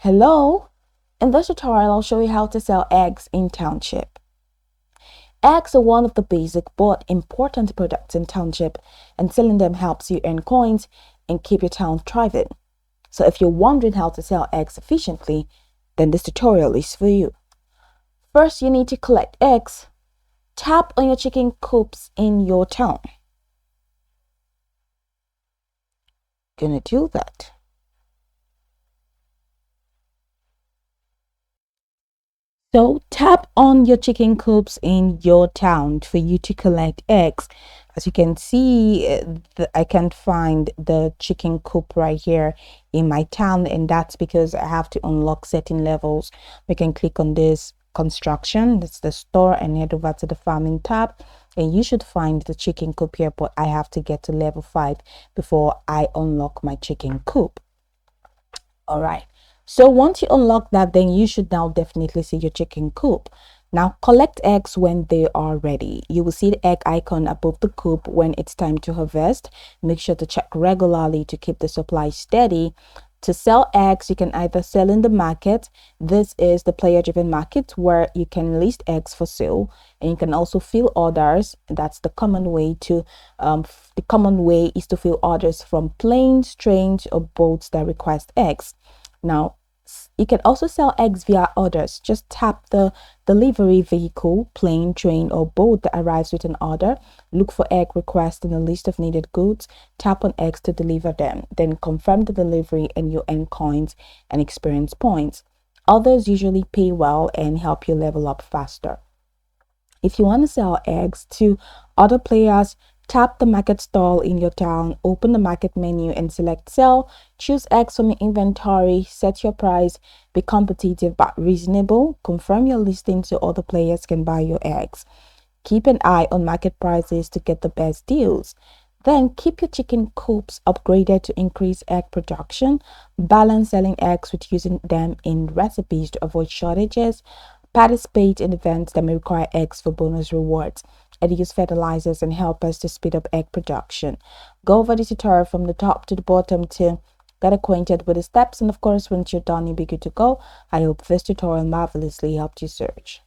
Hello! In this tutorial, I'll show you how to sell eggs in Township. Eggs are one of the basic but important products in Township, and selling them helps you earn coins and keep your town thriving. So if you're wondering how to sell eggs efficiently, then this tutorial is for you. First, you need to collect eggs. Tap on your chicken coops in your town. Gonna do that. So tap on your chicken coops in your town for you to collect eggs. As you can see, I can't find the chicken coop right here in my town, and that's because I have to unlock certain levels. We can click on this construction, that's the store, and head over to the farming tab, and you should find the chicken coop here, but I have to get to level 5 before I unlock my chicken coop. All right. So once you unlock that, then you should now definitely see your chicken coop. Now collect eggs when they are ready. You will see the egg icon above the coop when it's time to harvest. Make sure to check regularly to keep the supply steady. To sell eggs, you can either sell in the market. This is the player-driven market where you can list eggs for sale, and you can also fill orders. That's the common way to is to fill orders from planes, trains, or boats that request eggs. Now, you can also sell eggs via orders. Just tap the delivery vehicle, plane, train, or boat that arrives with an order. Look for egg requests in the list of needed goods. Tap on eggs to deliver them. Then confirm the delivery and you earn coins and experience points. Others usually pay well and help you level up faster. If you want to sell eggs to other players, tap the market stall in your town, open the market menu and select sell. Choose eggs from your inventory, set your price, be competitive but reasonable. Confirm your listing so other players can buy your eggs. Keep an eye on market prices to get the best deals. Then keep your chicken coops upgraded to increase egg production. Balance selling eggs with using them in recipes to avoid shortages. Participate in events that may require eggs for bonus rewards, and use fertilizers and helpers to speed up egg production. Go over the tutorial from the top to the bottom to get acquainted with the steps, and of course, once you're done, you'll be good to go. I hope this tutorial marvelously helped you search.